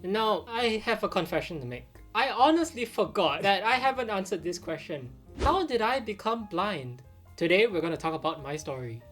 Now, I have a confession to make. I honestly forgot that I haven't answered this question. How did I become blind? Today, we're going to talk about my story.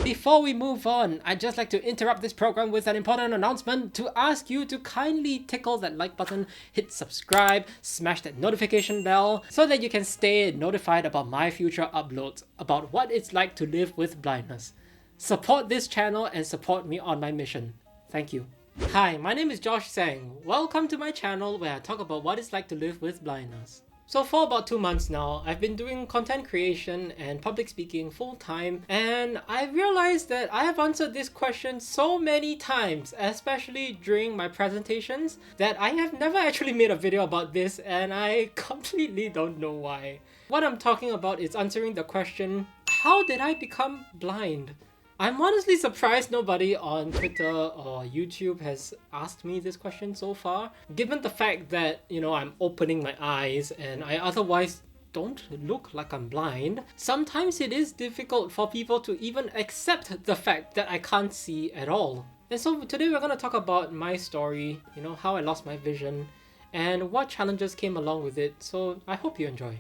Before we move on, I'd just like to interrupt this program with an important announcement to ask you to kindly tickle that like button, hit subscribe, smash that notification bell, so that you can stay notified about my future uploads about what it's like to live with blindness. Support this channel and support me on my mission. Thank you. Hi, my name is Josh Tseng. Welcome to my channel where I talk about what it's like to live with blindness. So for about 2 months now, I've been doing content creation and public speaking full time, and I realized that I have answered this question so many times, especially during my presentations, that I have never actually made a video about this, and I completely don't know why. What I'm talking about is answering the question, how did I become blind? I'm honestly surprised nobody on Twitter or YouTube has asked me this question so far, given the fact that, I'm opening my eyes and I otherwise don't look like I'm blind. Sometimes it is difficult for people to even accept the fact that I can't see at all. And so today we're going to talk about my story, how I lost my vision, and what challenges came along with it, so I hope you enjoy.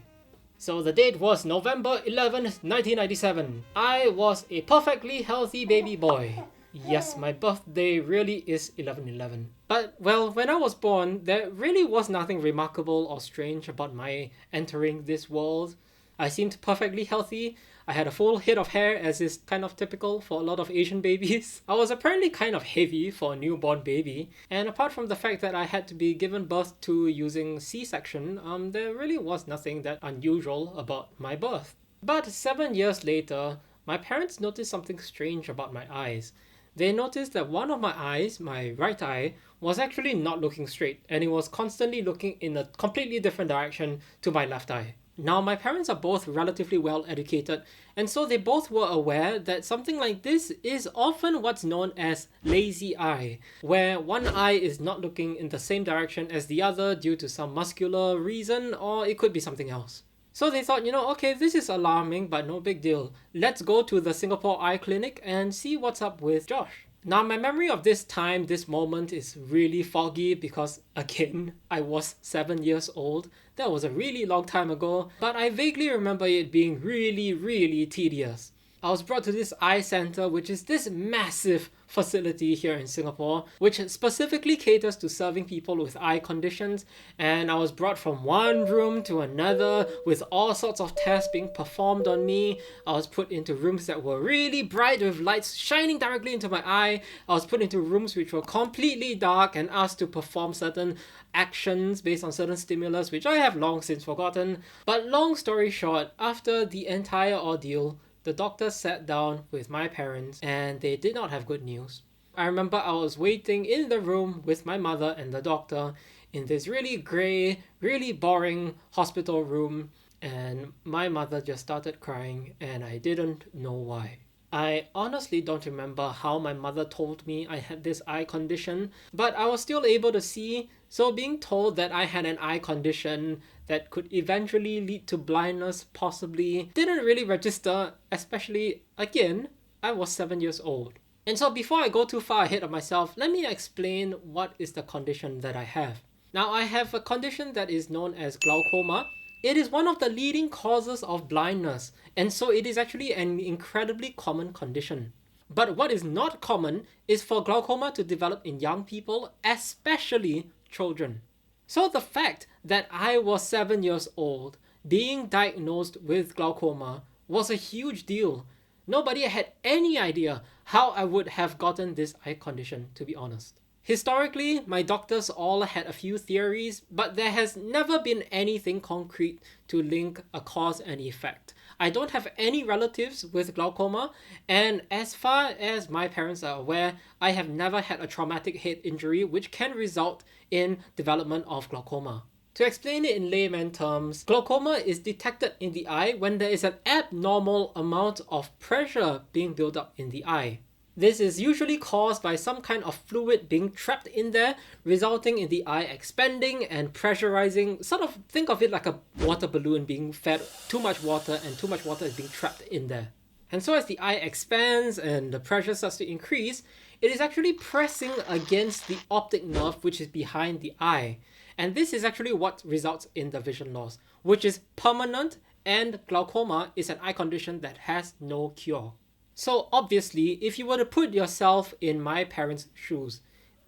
So the date was November 11th, 1997. I was a perfectly healthy baby boy. Yes, my birthday really is 11/11. But, well, when I was born, there really was nothing remarkable or strange about my entering this world. I seemed perfectly healthy. I had a full head of hair, as is kind of typical for a lot of Asian babies. I was apparently kind of heavy for a newborn baby, and apart from the fact that I had to be given birth to using C-section, there really was nothing that unusual about my birth. But 7 years later, my parents noticed something strange about my eyes. They noticed that one of my eyes, my right eye, was actually not looking straight, and it was constantly looking in a completely different direction to my left eye. Now, my parents are both relatively well educated, and so they both were aware that something like this is often what's known as lazy eye, where one eye is not looking in the same direction as the other due to some muscular reason, or it could be something else. So they thought, okay, this is alarming, but no big deal. Let's go to the Singapore Eye Clinic and see what's up with Josh. Now, my memory of this time, this moment is really foggy because, again, I was 7 years old. That was a really long time ago, but I vaguely remember it being really, really tedious. I was brought to this eye center, which is this massive facility here in Singapore, which specifically caters to serving people with eye conditions, and I was brought from one room to another with all sorts of tests being performed on me. I was put into rooms that were really bright with lights shining directly into my eye. I was put into rooms which were completely dark and asked to perform certain actions based on certain stimulus, which I have long since forgotten. But long story short, after the entire ordeal, the doctor sat down with my parents and they did not have good news. I remember I was waiting in the room with my mother and the doctor in this really grey, really boring hospital room, and my mother just started crying and I didn't know why. I honestly don't remember how my mother told me I had this eye condition, but I was still able to see, so being told that I had an eye condition that could eventually lead to blindness possibly didn't really register, especially, again, I was 7 years old. And so before I go too far ahead of myself, let me explain what is the condition that I have. Now, I have a condition that is known as glaucoma. It is one of the leading causes of blindness, and so it is actually an incredibly common condition. But what is not common is for glaucoma to develop in young people, especially children. So the fact that I was 7 years old, being diagnosed with glaucoma, was a huge deal. Nobody had any idea how I would have gotten this eye condition, to be honest. Historically, my doctors all had a few theories, but there has never been anything concrete to link a cause and effect. I don't have any relatives with glaucoma, and as far as my parents are aware, I have never had a traumatic head injury which can result in development of glaucoma. To explain it in layman terms, glaucoma is detected in the eye when there is an abnormal amount of pressure being built up in the eye. This is usually caused by some kind of fluid being trapped in there, resulting in the eye expanding and pressurizing. Sort of think of it like a water balloon being fed too much water, and too much water is being trapped in there. And so as the eye expands and the pressure starts to increase, it is actually pressing against the optic nerve which is behind the eye. And this is actually what results in the vision loss, which is permanent, and glaucoma is an eye condition that has no cure. So obviously, if you were to put yourself in my parents' shoes,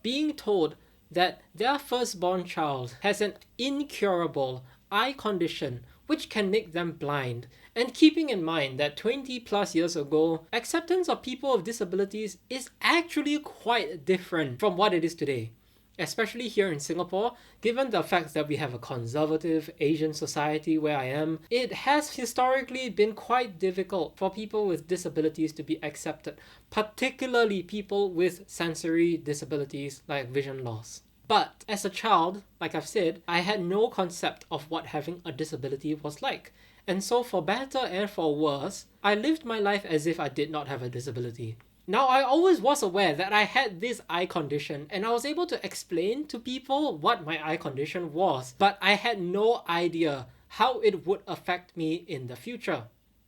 being told that their firstborn child has an incurable eye condition which can make them blind, and keeping in mind that 20 plus years ago, acceptance of people with disabilities is actually quite different from what it is today. Especially here in Singapore, given the fact that we have a conservative Asian society where I am, it has historically been quite difficult for people with disabilities to be accepted, particularly people with sensory disabilities like vision loss. But as a child, like I've said, I had no concept of what having a disability was like. And so for better and for worse, I lived my life as if I did not have a disability. Now, I always was aware that I had this eye condition, and I was able to explain to people what my eye condition was, but I had no idea how it would affect me in the future.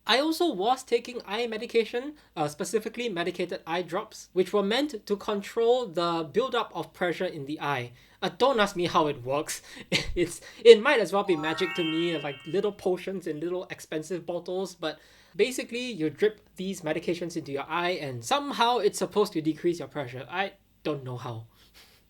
I also was taking eye medication, specifically medicated eye drops, which were meant to control the buildup of pressure in the eye. Don't ask me how it works. It might as well be magic to me, like little potions in little expensive bottles, but basically you drip these medications into your eye and somehow it's supposed to decrease your pressure. I don't know how.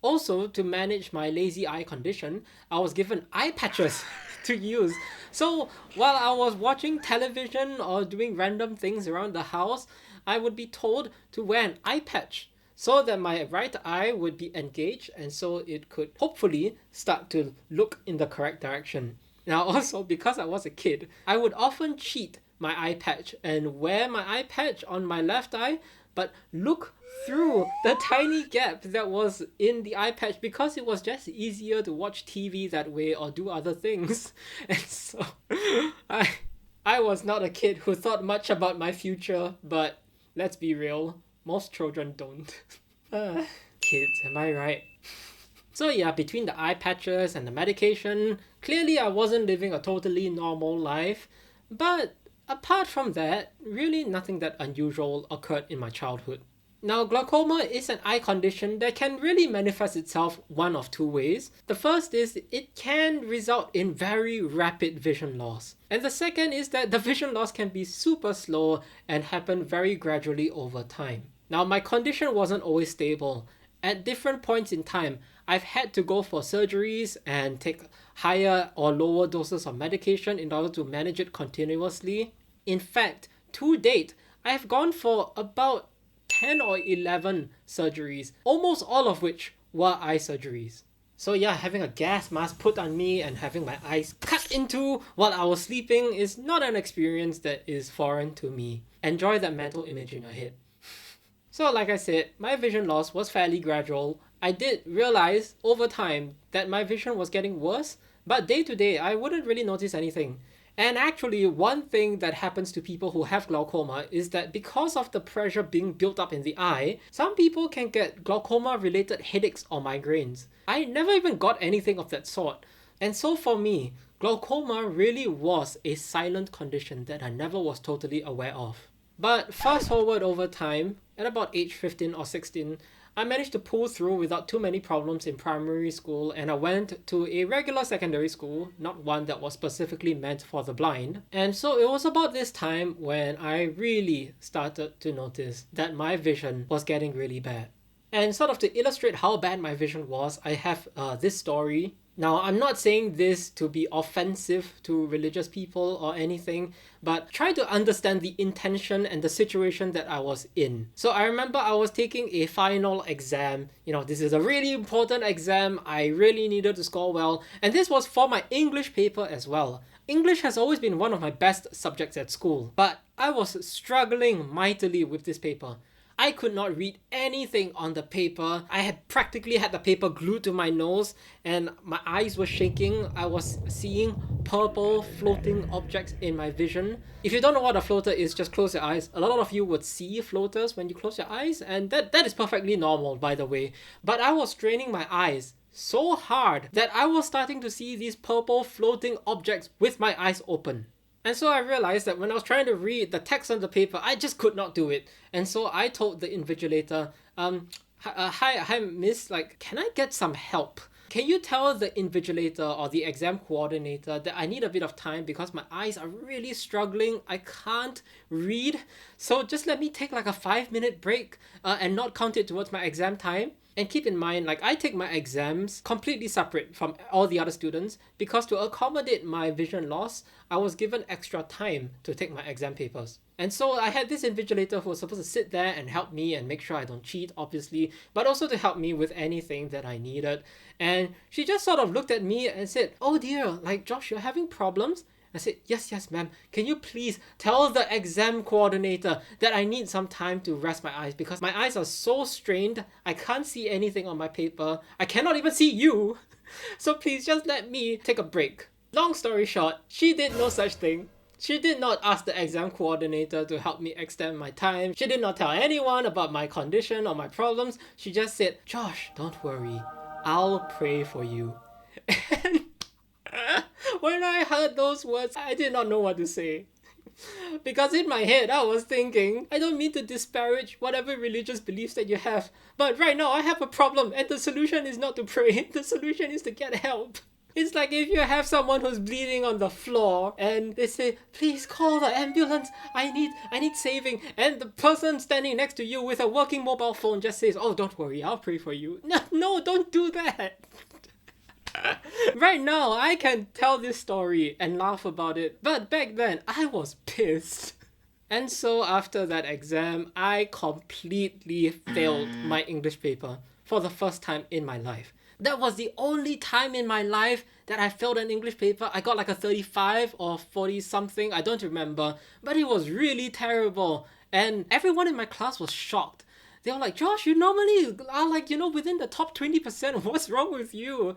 Also, to manage my lazy eye condition, I was given eye patches to use. So while I was watching television or doing random things around the house, I would be told to wear an eye patch so that my right eye would be engaged and so it could hopefully start to look in the correct direction. Now also, because I was a kid, I would often cheat my eye patch and wear my eye patch on my left eye, but look through the tiny gap that was in the eye patch because it was just easier to watch TV that way or do other things. And so I was not a kid who thought much about my future, but let's be real, most children don't. Kids, am I right? So yeah, between the eye patches and the medication, clearly I wasn't living a totally normal life, but apart from that, really nothing that unusual occurred in my childhood. Now, glaucoma is an eye condition that can really manifest itself one of two ways. The first is it can result in very rapid vision loss. And the second is that the vision loss can be super slow and happen very gradually over time. Now, my condition wasn't always stable. At different points in time, I've had to go for surgeries and take higher or lower doses of medication in order to manage it continuously. In fact, to date, I have gone for about 10 or 11 surgeries, almost all of which were eye surgeries. So yeah, having a gas mask put on me and having my eyes cut into while I was sleeping is not an experience that is foreign to me. Enjoy that mental image in your head. So like I said, my vision loss was fairly gradual. I did realize over time that my vision was getting worse, but day to day I wouldn't really notice anything. And actually, one thing that happens to people who have glaucoma is that because of the pressure being built up in the eye, some people can get glaucoma-related headaches or migraines. I never even got anything of that sort. And so for me, glaucoma really was a silent condition that I never was totally aware of. But fast forward over time, at about age 15 or 16, I managed to pull through without too many problems in primary school, and I went to a regular secondary school, not one that was specifically meant for the blind. And so it was about this time when I really started to notice that my vision was getting really bad. And sort of to illustrate how bad my vision was, I have this story. Now, I'm not saying this to be offensive to religious people or anything, but try to understand the intention and the situation that I was in. So I remember I was taking a final exam. This is a really important exam. I really needed to score well. And this was for my English paper as well. English has always been one of my best subjects at school, but I was struggling mightily with this paper. I could not read anything on the paper. I had practically had the paper glued to my nose and my eyes were shaking. I was seeing purple floating objects in my vision. If you don't know what a floater is, just close your eyes. A lot of you would see floaters when you close your eyes, and that is perfectly normal, by the way. But I was straining my eyes so hard that I was starting to see these purple floating objects with my eyes open. And so I realized that when I was trying to read the text on the paper, I just could not do it. And so I told the invigilator, hi, miss, like, can I get some help? Can you tell the invigilator or the exam coordinator that I need a bit of time because my eyes are really struggling? I can't read. So just let me take like a 5-minute break and not count it towards my exam time. And keep in mind, like, I take my exams completely separate from all the other students because to accommodate my vision loss, I was given extra time to take my exam papers. And so I had this invigilator who was supposed to sit there and help me and make sure I don't cheat, obviously, but also to help me with anything that I needed. And she just sort of looked at me and said, oh dear, like, Josh, you're having problems? I said, yes, ma'am. Can you please tell the exam coordinator that I need some time to rest my eyes because my eyes are so strained. I can't see anything on my paper. I cannot even see you. So please just let me take a break. Long story short, she did no such thing. She did not ask the exam coordinator to help me extend my time. She did not tell anyone about my condition or my problems. She just said, Josh, don't worry. I'll pray for you. And when I heard those words, I did not know what to say. Because in my head, I was thinking, I don't mean to disparage whatever religious beliefs that you have, but right now I have a problem and the solution is not to pray, the solution is to get help. It's like if you have someone who's bleeding on the floor and they say, please call the ambulance, I need saving, and the person standing next to you with a working mobile phone just says, oh, don't worry, I'll pray for you. No, don't do that. Right now, I can tell this story and laugh about it, but back then, I was pissed. And so after that exam, I completely failed my English paper for the first time in my life. That was the only time in my life that I failed an English paper. I got like a 35 or 40 something, I don't remember, but it was really terrible. And everyone in my class was shocked. They were like, Josh, you normally are like, within the top 20%. What's wrong with you?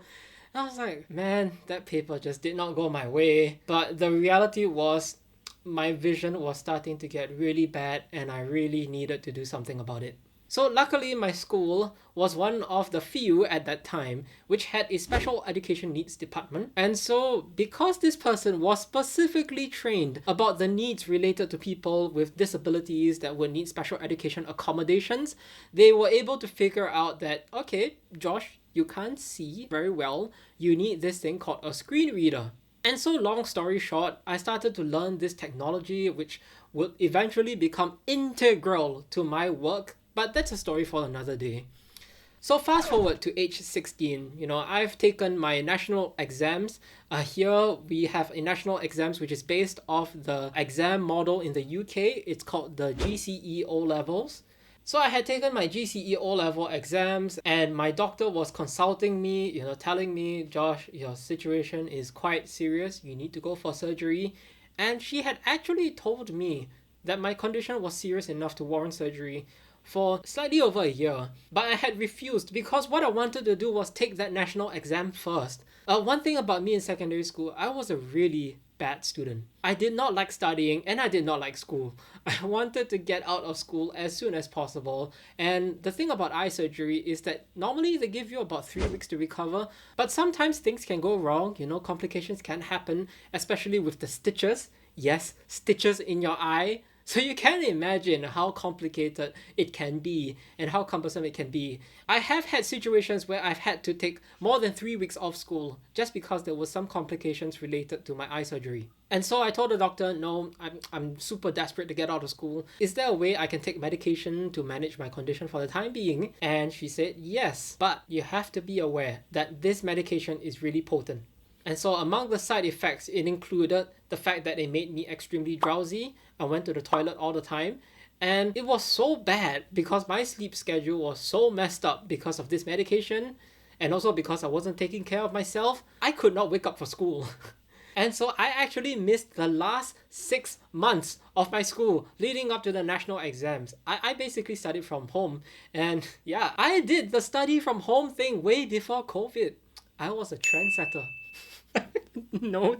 I was like, man, that paper just did not go my way. But the reality was my vision was starting to get really bad and I really needed to do something about it. So luckily my school was one of the few at that time which had a special education needs department. And so because this person was specifically trained about the needs related to people with disabilities that would need special education accommodations, they were able to figure out that, okay, Josh, you can't see very well, you need this thing called a screen reader. And so long story short, I started to learn this technology which would eventually become integral to my work, but that's a story for another day. So fast forward to age 16, I've taken my national exams. Here we have a national exams which is based off the exam model in the UK. It's called the GCE O levels. So I had taken my GCE O level exams and my doctor was consulting me, telling me, Josh, your situation is quite serious. You need to go for surgery. And she had actually told me that my condition was serious enough to warrant surgery for slightly over a year. But I had refused because what I wanted to do was take that national exam first. One thing about me in secondary school, I was a really bad student. I did not like studying and I did not like school. I wanted to get out of school as soon as possible. And the thing about eye surgery is that normally they give you about 3 weeks to recover, but sometimes things can go wrong, complications can happen, especially with the stitches. Yes, stitches in your eye. So you can imagine how complicated it can be and how cumbersome it can be. I have had situations where I've had to take more than 3 weeks off school just because there was some complications related to my eye surgery. And so I told the doctor, no, I'm super desperate to get out of school. Is there a way I can take medication to manage my condition for the time being? And she said, yes, but you have to be aware that this medication is really potent. And so among the side effects, it included the fact that it made me extremely drowsy. I went to the toilet all the time. And it was so bad because my sleep schedule was so messed up because of this medication. And also because I wasn't taking care of myself, I could not wake up for school. And so I actually missed the last 6 months of my school leading up to the national exams. I basically studied from home. And yeah, I did the study from home thing way before COVID. I was a trendsetter. No,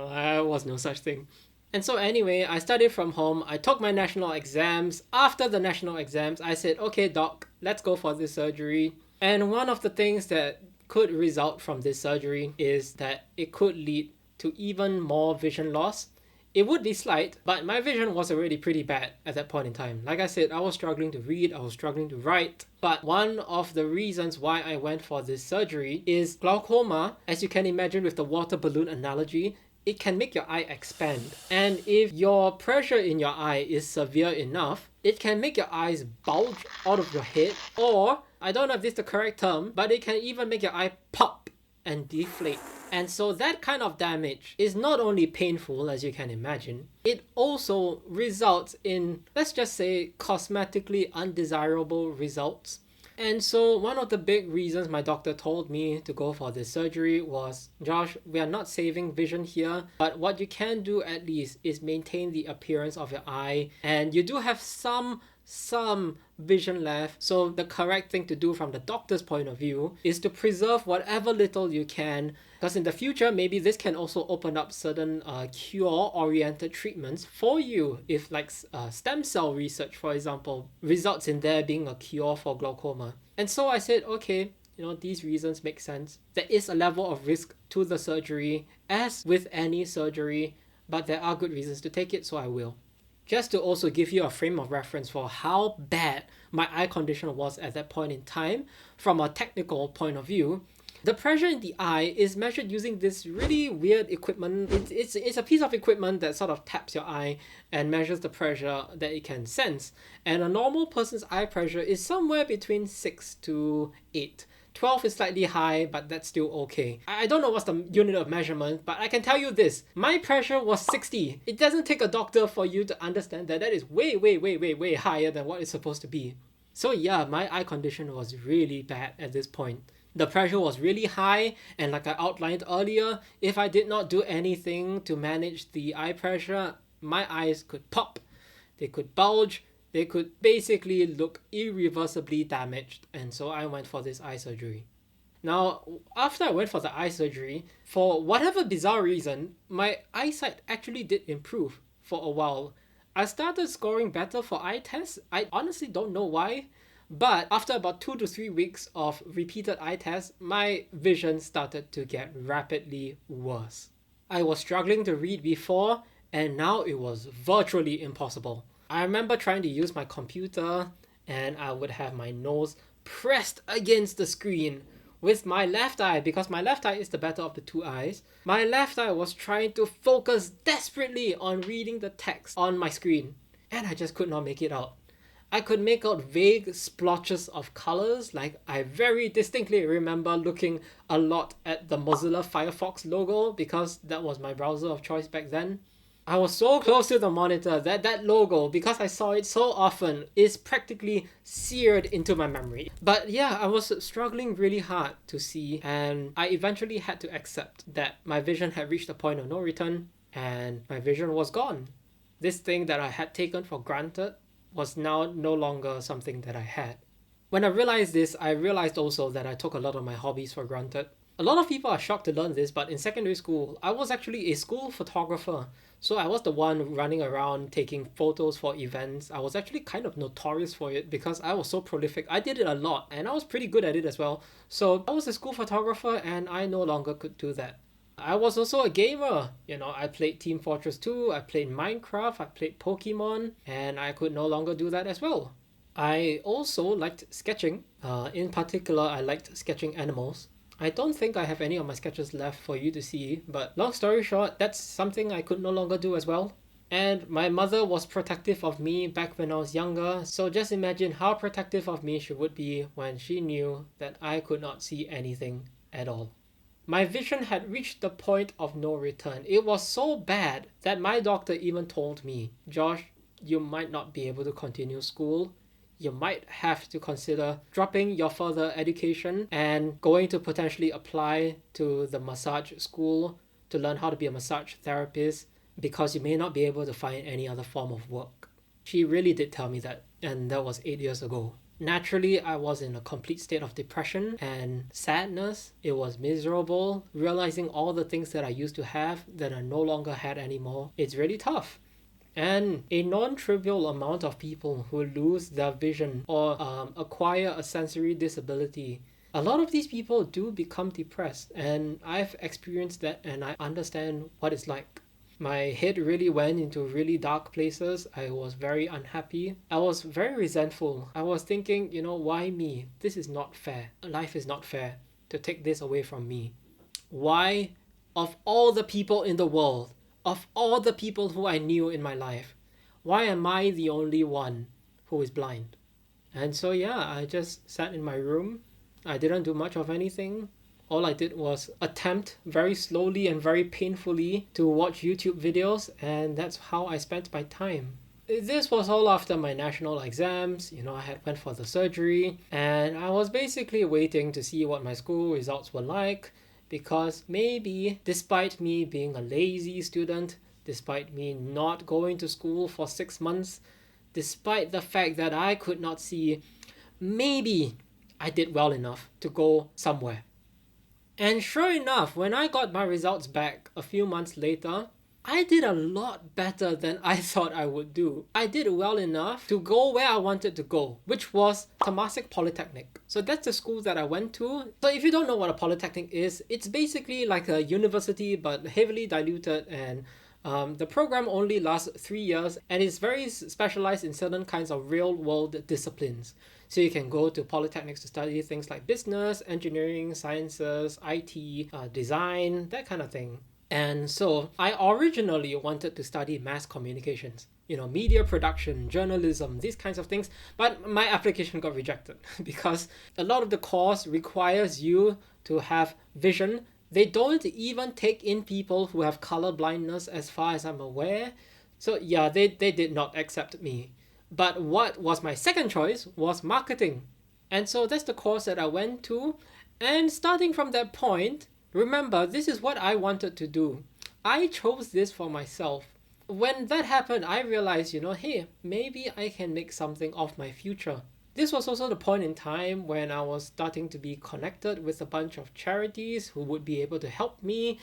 I was no such thing. And so anyway, I studied from home. I took my national exams. After the national exams, I said, okay, doc, let's go for this surgery. And one of the things that could result from this surgery is that it could lead to even more vision loss. It would be slight, but my vision was already pretty bad at that point in time. Like I said, I was struggling to read, I was struggling to write. But one of the reasons why I went for this surgery is glaucoma. As you can imagine with the water balloon analogy, it can make your eye expand. And if your pressure in your eye is severe enough, it can make your eyes bulge out of your head, or, I don't know if this is the correct term, but it can even make your eye pop and deflate. And so that kind of damage is not only painful, as you can imagine, it also results in, let's just say, cosmetically undesirable results. And so one of the big reasons my doctor told me to go for this surgery was, Josh, we are not saving vision here, but what you can do at least is maintain the appearance of your eye, and you do have some vision left. So the correct thing to do from the doctor's point of view is to preserve whatever little you can, because in the future maybe this can also open up certain cure-oriented treatments for you, if like stem cell research, for example, results in there being a cure for glaucoma. And so I said, okay, these reasons make sense. There is a level of risk to the surgery, as with any surgery, but there are good reasons to take it, so I will. Just to also give you a frame of reference for how bad my eye condition was at that point in time, from a technical point of view, the pressure in the eye is measured using this really weird equipment. It's a piece of equipment that sort of taps your eye and measures the pressure that it can sense. And a normal person's eye pressure is somewhere between 6 to 8. 12 is slightly high, but that's still okay. I don't know what's the unit of measurement, but I can tell you this. My pressure was 60. It doesn't take a doctor for you to understand that is way higher than what it's supposed to be. So yeah, my eye condition was really bad at this point. The pressure was really high, and like I outlined earlier, if I did not do anything to manage the eye pressure, my eyes could pop, they could bulge, they could basically look irreversibly damaged, and so I went for this eye surgery. Now, after I went for the eye surgery, for whatever bizarre reason, my eyesight actually did improve for a while. I started scoring better for eye tests. I honestly don't know why, but after about 2 to 3 weeks of repeated eye tests, my vision started to get rapidly worse. I was struggling to read before, and now it was virtually impossible. I remember trying to use my computer, and I would have my nose pressed against the screen with my left eye, because my left eye is the better of the two eyes. My left eye was trying to focus desperately on reading the text on my screen, and I just could not make it out. I could make out vague splotches of colors, like I very distinctly remember looking a lot at the Mozilla Firefox logo, because that was my browser of choice back then. I was so close to the monitor that that logo, because I saw it so often, is practically seared into my memory. But yeah, I was struggling really hard to see, and I eventually had to accept that my vision had reached a point of no return, and my vision was gone. This thing that I had taken for granted was now no longer something that I had. When I realized this, I realized also that I took a lot of my hobbies for granted. A lot of people are shocked to learn this, but in secondary school, I was actually a school photographer. So I was the one running around taking photos for events. I was actually kind of notorious for it because I was so prolific. I did it a lot, and I was pretty good at it as well. So I was a school photographer, and I no longer could do that. I was also a gamer. I played Team Fortress 2, I played Minecraft, I played Pokemon, and I could no longer do that as well. I also liked sketching. In particular, I liked sketching animals. I don't think I have any of my sketches left for you to see, but long story short, that's something I could no longer do as well. And my mother was protective of me back when I was younger, so just imagine how protective of me she would be when she knew that I could not see anything at all. My vision had reached the point of no return. It was so bad that my doctor even told me, Josh, you might not be able to continue school. You might have to consider dropping your further education and going to potentially apply to the massage school to learn how to be a massage therapist, because you may not be able to find any other form of work. She really did tell me that, and that was 8 years ago. Naturally, I was in a complete state of depression and sadness. It was miserable, realizing all the things that I used to have that I no longer had anymore. It's really tough. And a non-trivial amount of people who lose their vision or acquire a sensory disability A lot of these people do become depressed, and I've experienced that and I understand what it's like. My head really went into really dark places. I was very unhappy. I was very resentful. I was thinking, why me? This is not fair. Life is not fair to take this away from me. Why, of all the people in the world, of all the people who I knew in my life, why am I the only one who is blind? And so yeah, I just sat in my room. I didn't do much of anything. All I did was attempt very slowly and very painfully to watch YouTube videos, and that's how I spent my time. This was all after my national exams. I had went for the surgery, and I was basically waiting to see what my school results were like, because maybe, despite me being a lazy student, despite me not going to school for 6 months, despite the fact that I could not see, maybe I did well enough to go somewhere. And sure enough, when I got my results back a few months later, I did a lot better than I thought I would do. I did well enough to go where I wanted to go, which was Temasek Polytechnic. So that's the school that I went to. So if you don't know what a polytechnic is, it's basically like a university but heavily diluted, and the program only lasts 3 years and is very specialized in certain kinds of real-world disciplines. So you can go to polytechnics to study things like business, engineering, sciences, IT, design, that kind of thing. And so I originally wanted to study mass communications, media production, journalism, these kinds of things. But my application got rejected because a lot of the course requires you to have vision. They don't even take in people who have color blindness as far as I'm aware. So yeah, they did not accept me. But what was my second choice was marketing. And so that's the course that I went to. And starting from that point, remember, this is what I wanted to do. I chose this for myself. When that happened, I realized, hey, maybe I can make something of my future. This was also the point in time when I was starting to be connected with a bunch of charities who would be able to help me.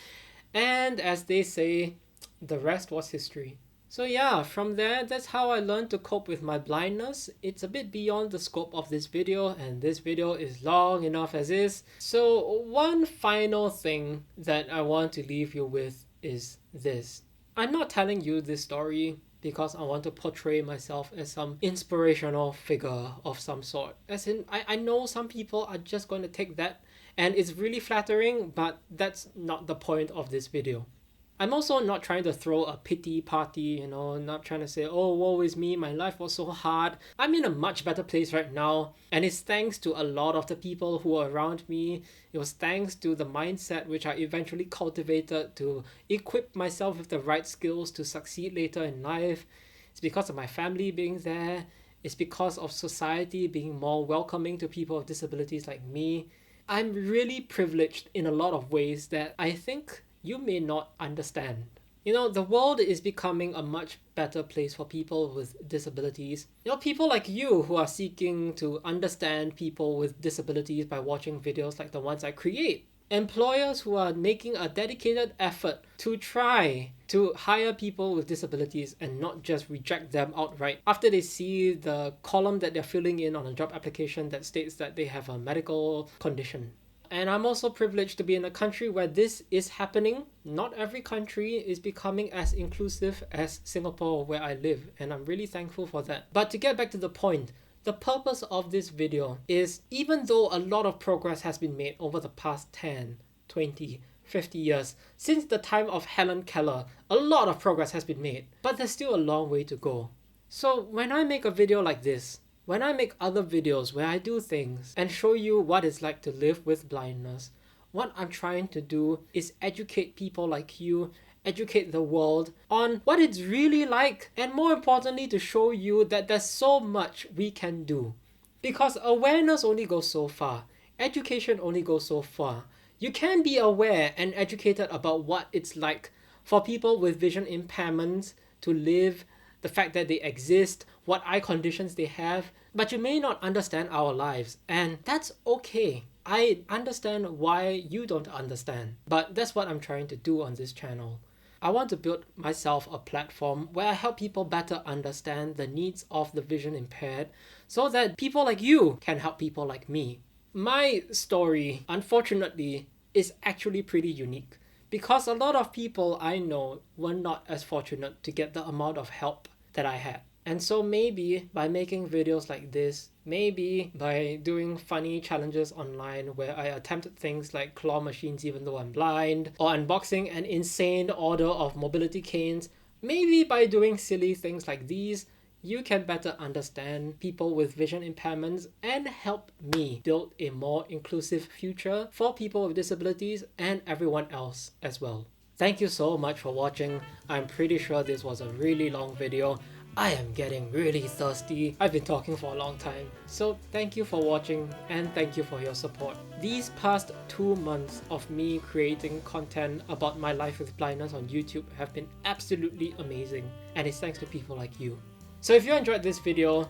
And as they say, the rest was history. So yeah, from there, that's how I learned to cope with my blindness. It's a bit beyond the scope of this video, and this video is long enough as is. So one final thing that I want to leave you with is this. I'm not telling you this story because I want to portray myself as some inspirational figure of some sort. As in, I know some people are just going to take that, and it's really flattering, but that's not the point of this video. I'm also not trying to throw a pity party, not trying to say, oh, woe is me, my life was so hard. I'm in a much better place right now, and it's thanks to a lot of the people who are around me. It was thanks to the mindset which I eventually cultivated to equip myself with the right skills to succeed later in life. It's because of my family being there. It's because of society being more welcoming to people with disabilities like me. I'm really privileged in a lot of ways that I think you may not understand. The world is becoming a much better place for people with disabilities. People like you who are seeking to understand people with disabilities by watching videos like the ones I create. Employers who are making a dedicated effort to try to hire people with disabilities and not just reject them outright after they see the column that they're filling in on a job application that states that they have a medical condition. And I'm also privileged to be in a country where this is happening. Not every country is becoming as inclusive as Singapore, where I live, and I'm really thankful for that. But to get back to the point, the purpose of this video is, even though a lot of progress has been made over the past 10, 20, 50 years, since the time of Helen Keller, a lot of progress has been made, but there's still a long way to go. So when I make a video like this, when I make other videos where I do things and show you what it's like to live with blindness, what I'm trying to do is educate people like you, educate the world on what it's really like, and more importantly, to show you that there's so much we can do. Because awareness only goes so far, education only goes so far. You can be aware and educated about what it's like for people with vision impairments to live, the fact that they exist, what eye conditions they have, but you may not understand our lives, and that's okay. I understand why you don't understand, but that's what I'm trying to do on this channel. I want to build myself a platform where I help people better understand the needs of the vision impaired so that people like you can help people like me. My story, unfortunately, is actually pretty unique because a lot of people I know were not as fortunate to get the amount of help that I had. And so maybe by making videos like this, maybe by doing funny challenges online where I attempted things like claw machines even though I'm blind, or unboxing an insane order of mobility canes, maybe by doing silly things like these, you can better understand people with vision impairments and help me build a more inclusive future for people with disabilities and everyone else as well. Thank you so much for watching. I'm pretty sure this was a really long video. I am getting really thirsty. I've been talking for a long time. So thank you for watching and thank you for your support. These past 2 months of me creating content about my life with blindness on YouTube have been absolutely amazing, and it's thanks to people like you. So if you enjoyed this video,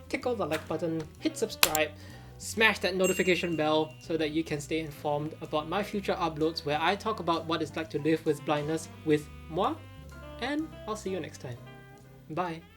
tickle the like button, hit subscribe, smash that notification bell so that you can stay informed about my future uploads where I talk about what it's like to live with blindness with moi, and I'll see you next time. Bye.